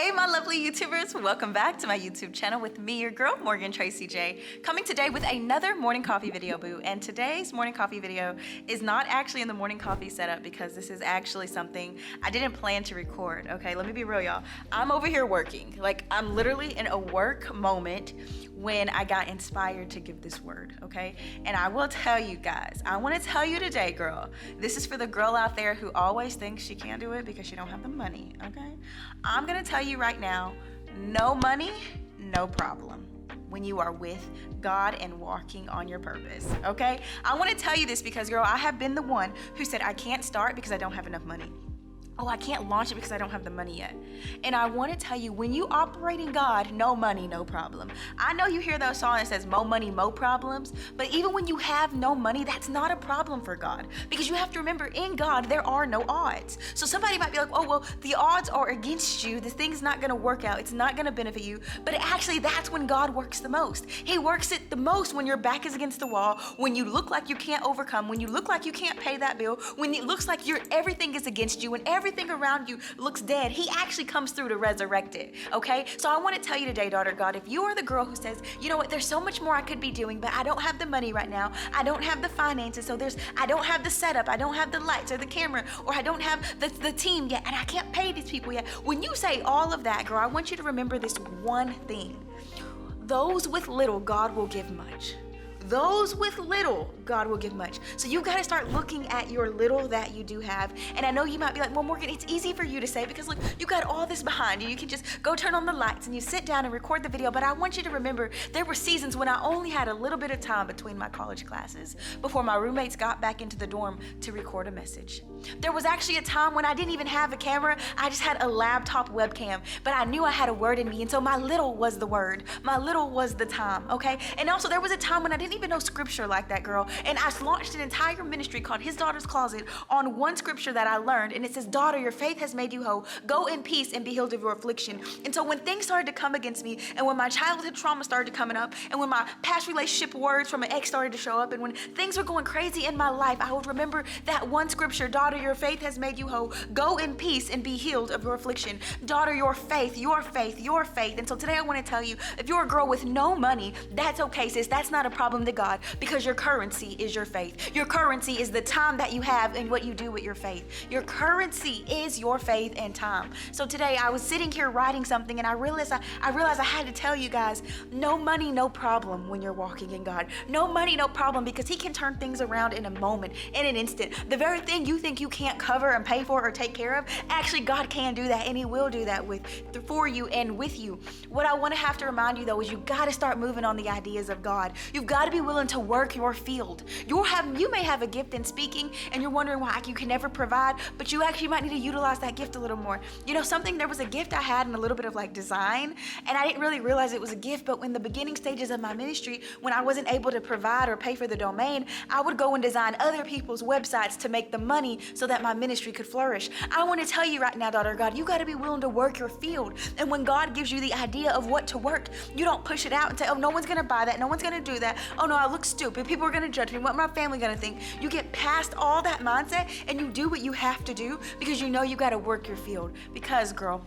Hey, my lovely YouTubers, welcome back to my YouTube channel with me, your girl, Morgan Tracy J, coming today with another morning coffee video, boo. And today's morning coffee video is not actually in the morning coffee setup because this is actually something I didn't plan to record, okay? Let me be real, y'all. I'm over here working. Like, I'm literally in a work moment when I got inspired to give this word, okay? And I will tell you guys, I want to tell you today, girl, this is for the girl out there who always thinks she can't do it because she don't have the money, okay? I'm gonna tell you right now, no money, no problem when you are with God and walking on your purpose, okay? I want to tell you this because, girl, I have been the one who said I can't start because I don't have enough money. Oh, I can't launch it because I don't have the money yet. And I want to tell you, when you operate in God, no money, no problem. I know you hear those songs that says, mo money, mo problems. But even when you have no money, that's not a problem for God. Because you have to remember, in God, there are no odds. So somebody might be like, oh, well, the odds are against you. This thing's not going to work out. It's not going to benefit you. But actually, that's when God works the most. He works it the most when your back is against the wall, when you look like you can't overcome, when you look like you can't pay that bill, when it looks like everything is against you, when everything around you looks dead. He actually comes through to resurrect it, okay? So I want to tell you today, daughter God, if you are the girl who says, you know what, there's so much more I could be doing, but I don't have the money right now, I don't have the finances, so I don't have the setup, I don't have the lights or the camera, or I don't have the team yet, and I can't pay these people yet. When you say all of that, girl, I want you to remember this one thing. Those with little, God will give much. Those with little, God will give much. So you got to start looking at your little that you do have. And I know you might be like, well, Morgan, it's easy for you to say because look, you got all this behind you. You can just go turn on the lights and you sit down and record the video. But I want you to remember there were seasons when I only had a little bit of time between my college classes before my roommates got back into the dorm to record a message. There was actually a time when I didn't even have a camera. I just had a laptop webcam, but I knew I had a word in me. And so my little was the word. My little was the time, okay? And also there was a time when I didn't even know scripture like that, girl. And I launched an entire ministry called His Daughter's Closet on one scripture that I learned. And it says, daughter, your faith has made you whole. Go in peace and be healed of your affliction. And so when things started to come against me, and when my childhood trauma started coming up, and when my past relationship words from an ex started to show up, and when things were going crazy in my life, I would remember that one scripture, daughter, your faith has made you whole. Go in peace and be healed of your affliction. Daughter, your faith, your faith, your faith. And so today I want to tell you, if you're a girl with no money, that's okay, sis. That's not a problem to God. Because your currency is your faith. Your currency is the time that you have and what you do with your faith. Your currency is your faith and time. So today I was sitting here writing something and I realized I had to tell you guys, no money, no problem when you're walking in God. No money, no problem, because He can turn things around in a moment, in an instant. The very thing you think you can't cover and pay for or take care of, actually God can do that, and He will do that for you and with you. What I want to have to remind you though is you got to start moving on the ideas of God. You've got to be willing to work your field. You may have a gift in speaking and you're wondering why you can never provide, but you actually might need to utilize that gift a little more. You know, there was a gift I had in a little bit of like design, and I didn't really realize it was a gift, but in the beginning stages of my ministry, when I wasn't able to provide or pay for the domain, I would go and design other people's websites to make the money so that my ministry could flourish. I want to tell you right now, daughter God, you got to be willing to work your field. And when God gives you the idea of what to work, you don't push it out and say, oh, no one's going to buy that. No one's going to do that. Oh no, I look stupid. People are going to judge me. What my family going to think? You get past all that mindset and you do what you have to do because you know you got to work your field. Because, girl,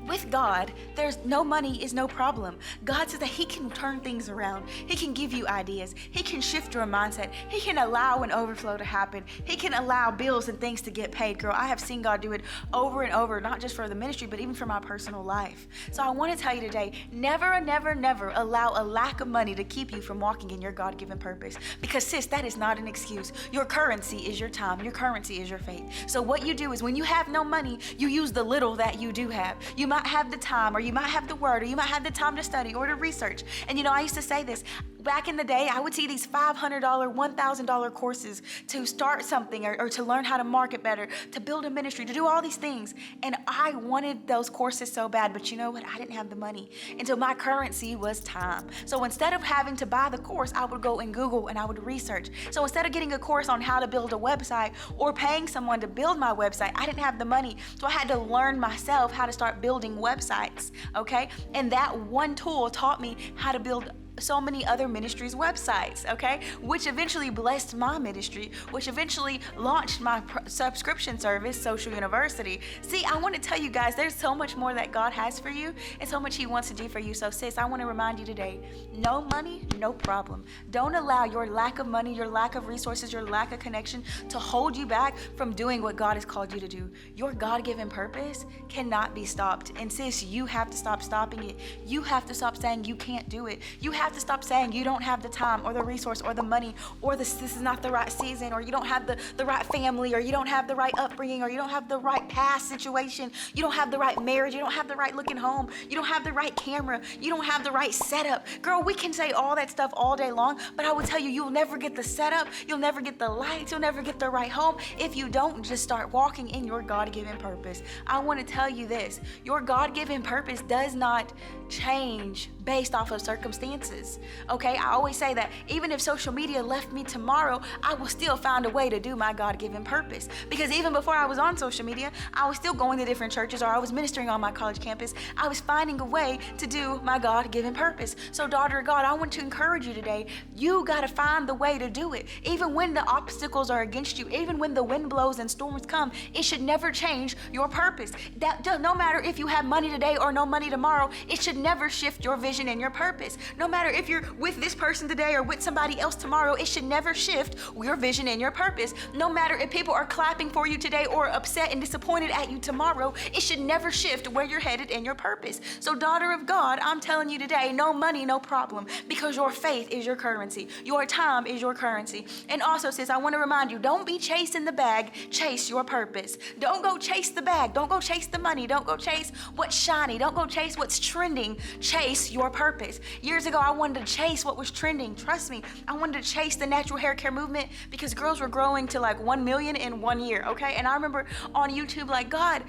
with God, there's no money is no problem. God says that He can turn things around. He can give you ideas. He can shift your mindset. He can allow an overflow to happen. He can allow bills and things to get paid. Girl, I have seen God do it over and over, not just for the ministry, but even for my personal life. So I want to tell you today, never, never, never allow a lack of money to keep you from walking in your God-given purpose. Because sis, that is not an excuse. Your currency is your time. Your currency is your faith. So what you do is when you have no money, you use the little that you do have. You might have the time, or you might have the word, or you might have the time to study or to research. And you know, I used to say this back in the day, I would see these $500, $1,000 courses to start something or to learn how to market better, to build a ministry, to do all these things. And I wanted those courses so bad, but you know what? I didn't have the money. And so my currency was time. So instead of having to buy the course, I would go and Google and I would research. So instead of getting a course on how to build a website or paying someone to build my website, I didn't have the money. So I had to learn myself how to start building websites, okay? And that one tool taught me how to build so many other ministries' websites, okay? Which eventually blessed my ministry, which eventually launched my subscription service, Social University. See, I want to tell you guys, there's so much more that God has for you and so much He wants to do for you. So sis, I want to remind you today, no money, no problem. Don't allow your lack of money, your lack of resources, your lack of connection to hold you back from doing what God has called you to do. Your God-given purpose cannot be stopped. And sis, you have to stop stopping it. You have to stop saying you can't do it. You have to stop saying you don't have the time or the resource or the money or this is not the right season, or you don't have the right family, or you don't have the right upbringing, or you don't have the right past situation. You don't have the right marriage. You don't have the right looking home. You don't have the right camera. You don't have the right setup. Girl, we can say all that stuff all day long, but I will tell you, you'll never get the setup. You'll never get the lights. You'll never get the right home if you don't just start walking in your God-given purpose. I want to tell you this, your God-given purpose does not change based off of circumstances, okay? I always say that even if social media left me tomorrow, I will still find a way to do my God-given purpose, because even before I was on social media, I was still going to different churches, or I was ministering on my college campus. I was finding a way to do my God-given purpose. So daughter of God, I want to encourage you today, you got to find the way to do it. Even when the obstacles are against you, even when the wind blows and storms come, it should never change your purpose. That no matter if you have money today or no money tomorrow, it should never shift your vision and your purpose. No matter if you're with this person today or with somebody else tomorrow, it should never shift your vision and your purpose. No matter if people are clapping for you today or upset and disappointed at you tomorrow, it should never shift where you're headed and your purpose. So daughter of God, I'm telling you today, no money, no problem, because your faith is your currency. Your time is your currency. And also, sis, I want to remind you, don't be chasing the bag, chase your purpose. Don't go chase the bag. Don't go chase the money. Don't go chase what's shiny. Don't go chase what's trending. Chase your purpose. Years ago, I wanted to chase what was trending. Trust me, I wanted to chase the natural hair care movement because girls were growing to like 1 million in 1 year, okay? And I remember on YouTube, like, God,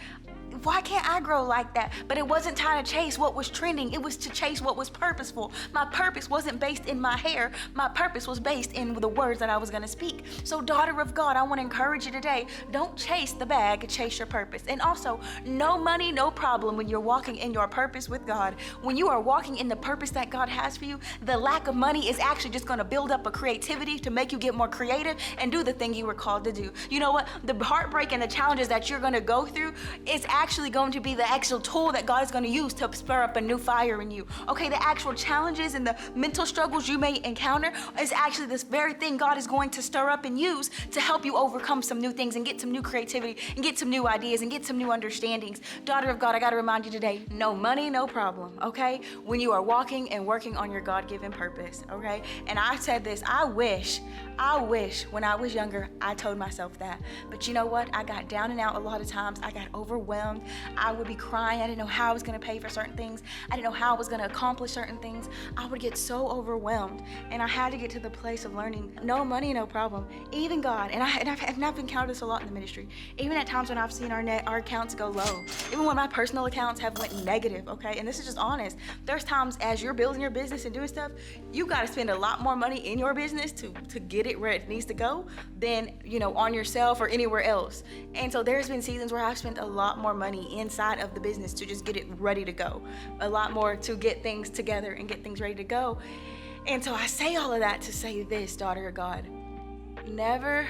why can't I grow like that? But it wasn't time to chase what was trending. It was to chase what was purposeful. My purpose wasn't based in my hair. My purpose was based in the words that I was going to speak. So daughter of God, I want to encourage you today, don't chase the bag, chase your purpose. And also, no money, no problem when you're walking in your purpose with God. When you are walking in the purpose that God has for you, the lack of money is actually just going to build up a creativity to make you get more creative and do the thing you were called to do. You know what? The heartbreak and the challenges that you're going to go through is actually going to be the actual tool that God is going to use to spur up a new fire in you. Okay, the actual challenges and the mental struggles you may encounter is actually this very thing God is going to stir up and use to help you overcome some new things and get some new creativity and get some new ideas and get some new understandings. Daughter of God, I got to remind you today, no money, no problem, okay? When you are walking and working on your God-given purpose, okay? And I said this, I wish when I was younger, I told myself that. But you know what? I got down and out a lot of times. I got overwhelmed. I would be crying. I didn't know how I was going to pay for certain things. I didn't know how I was going to accomplish certain things. I would get so overwhelmed. And I had to get to the place of learning, no money, no problem. Even God, and I've encountered this a lot in the ministry. Even at times when I've seen our accounts go low. Even when my personal accounts have went negative, okay? And this is just honest. There's times as you're building your business and doing stuff, you got to spend a lot more money in your business to get it where it needs to go than, on yourself or anywhere else. And so there's been seasons where I've spent a lot more money inside of the business to just get it ready to go. A lot more to get things together and get things ready to go. And so I say all of that to say this, daughter of God, never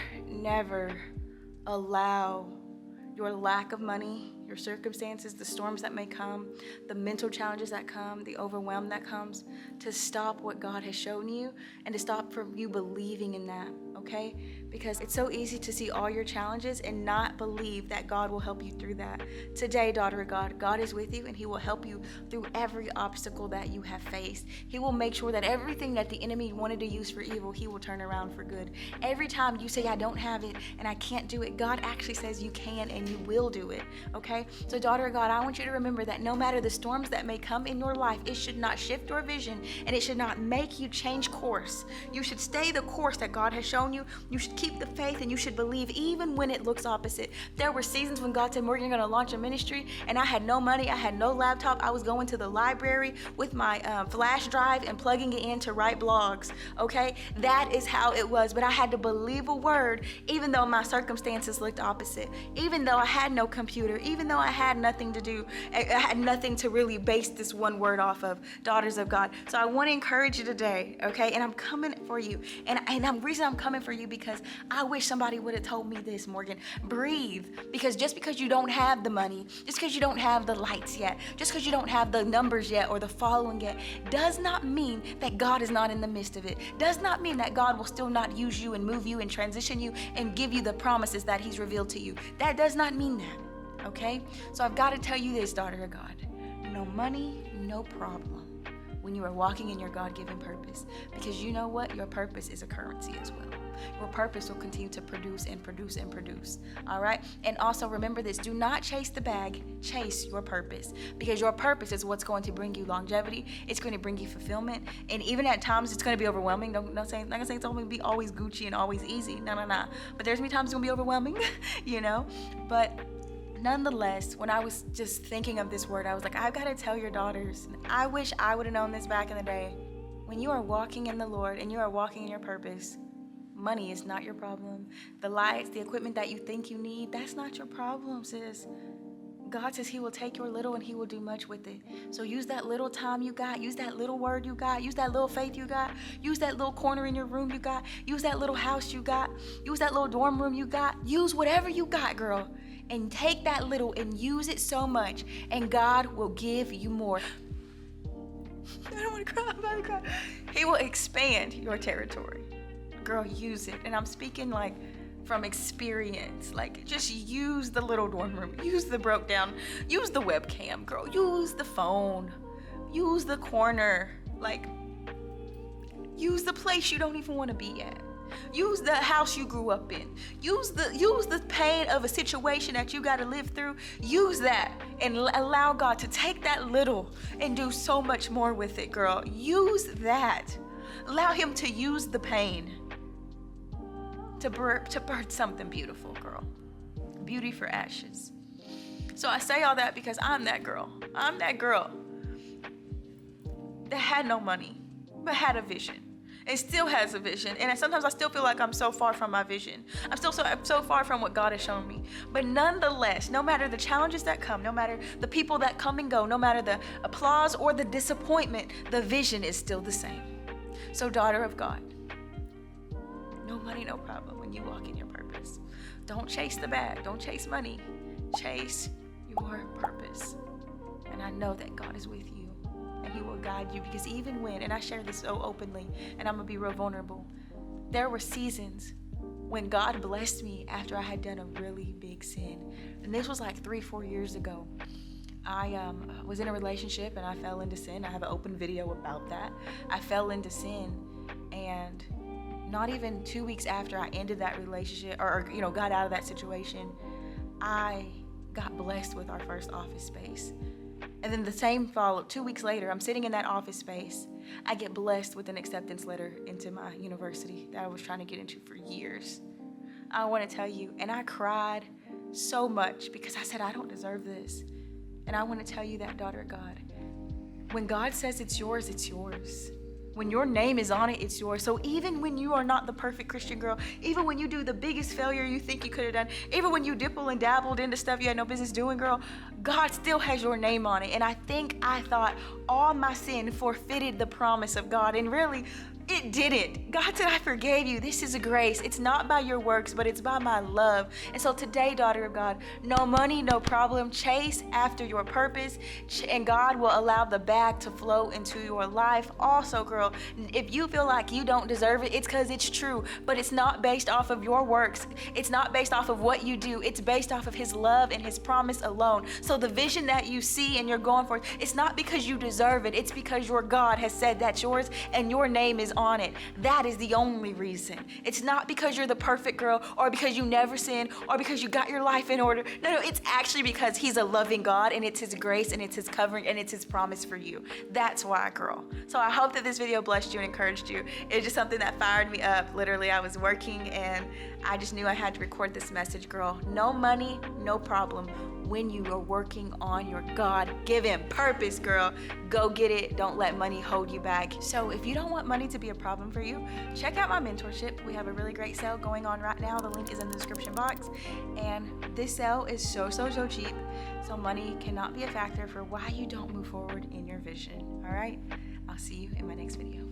allow your lack of money, your circumstances, the storms that may come, the mental challenges that come, the overwhelm that comes, to stop what God has shown you and to stop from you believing in that, okay? Because it's so easy to see all your challenges and not believe that God will help you through that. Today, daughter of God, God is with you and He will help you through every obstacle that you have faced. He will make sure that everything that the enemy wanted to use for evil, He will turn around for good. Every time you say, I don't have it and I can't do it, God actually says you can and you will do it, okay? So daughter of God, I want you to remember that no matter the storms that may come in your life, it should not shift your vision and it should not make you change course. You should stay the course that God has shown you. You should keep the faith and you should believe even when it looks opposite. There were seasons when God said, Morgan, you're going to launch a ministry, and I had no money, I had no laptop. I was going to the library with my flash drive and plugging it in to write blogs, okay? That is how it was, but I had to believe a word even though my circumstances looked opposite, even though I had no computer, even though though I had nothing to do, I had nothing to really base this one word off of, daughters of God. So I want to encourage you today, okay? And I'm coming for you. And the reason I'm coming for you because I wish somebody would have told me this, Morgan. Breathe. Because just because you don't have the money, just because you don't have the lights yet, just because you don't have the numbers yet or the following yet, does not mean that God is not in the midst of it. Does not mean that God will still not use you and move you and transition you and give you the promises that he's revealed to you. That does not mean that, okay? So I've got to tell you this, daughter of God. No money, no problem when you are walking in your God-given purpose. Because you know what? Your purpose is a currency as well. Your purpose will continue to produce and produce and produce. All right? And also remember this. Do not chase the bag. Chase your purpose. Because your purpose is what's going to bring you longevity. It's going to bring you fulfillment. And even at times, it's going to be overwhelming. Not saying it's going to be always Gucci and always easy. No. But there's going to be times it's going to be overwhelming, you know? But nonetheless, when I was just thinking of this word, I was like, I've got to tell your daughters. I wish I would have known this back in the day. When you are walking in the Lord and you are walking in your purpose, money is not your problem. The lights, the equipment that you think you need, that's not your problem, sis. God says he will take your little and he will do much with it. So use that little time you got. Use that little word you got. Use that little faith you got. Use that little corner in your room you got. Use that little house you got. Use that little dorm room you got. Use whatever you got, girl. And take that little and use it so much. And God will give you more. I don't want to cry. I'm about to cry. He will expand your territory. Girl, use it. And I'm speaking like from experience. Like, just use the little dorm room. Use the broke down. Use the webcam, girl. Use the phone. Use the corner. Like, use the place you don't even want to be at. Use the house you grew up in. Use the pain of a situation that you got to live through. Use that and allow God to take that little and do so much more with it, girl. Use that. Allow him to use the pain to birth something beautiful, girl. Beauty for ashes. So I say all that because I'm that girl. I'm that girl that had no money, but had a vision. And still has a vision. And sometimes I still feel like I'm so far from my vision. I'm still so far from what God has shown me. But nonetheless, no matter the challenges that come, no matter the people that come and go, no matter the applause or the disappointment, the vision is still the same. So daughter of God, no money, no problem when you walk in your purpose. Don't chase the bag. Don't chase money. Chase your purpose. And I know that God is with you. And he will guide you, because even when, and I share this so openly, and I'm gonna be real vulnerable, there were seasons when God blessed me after I had done a really big sin. And this was like 3-4 years ago. I was in a relationship and I fell into sin. I have an open video about that. I fell into sin, and not even 2 weeks after I ended that relationship or got out of that situation, I got blessed with our first office space. And then the same follow-up, 2 weeks later, I'm sitting in that office space. I get blessed with an acceptance letter into my university that I was trying to get into for years. I want to tell you, and I cried so much because I said, I don't deserve this. And I want to tell you that, daughter of God, when God says it's yours, it's yours. When your name is on it, it's yours. So even when you are not the perfect Christian girl, even when you do the biggest failure you think you could have done, even when you dipple and dabbled into stuff you had no business doing, girl, God still has your name on it. And I thought all my sin forfeited the promise of God. And really, it didn't. God said, I forgave you. This is a grace. It's not by your works, but it's by my love. And so today, daughter of God, no money, no problem. Chase after your purpose, and God will allow the bag to flow into your life. Also, girl, if you feel like you don't deserve it, it's because it's true, but it's not based off of your works. It's not based off of what you do. It's based off of his love and his promise alone. So the vision that you see and you're going for, it's not because you deserve it. It's because your God has said that's yours and your name is on it. That is the only reason. It's not because you're the perfect girl or because you never sin or because you got your life in order. No, it's actually because he's a loving God, and it's his grace and it's his covering and it's his promise for you. That's why, girl. So I hope that this video blessed you and encouraged you. It's just something that fired me up. Literally, I was working and I just knew I had to record this message, girl. No money, no problem. When you are working on your God-given purpose, girl, go get it. Don't let money hold you back. So if you don't want money to be a problem for you, check out my mentorship. We have a really great sale going on right now. The link is in the description box. And this sale is so cheap. So money cannot be a factor for why you don't move forward in your vision. All right? I'll see you in my next video.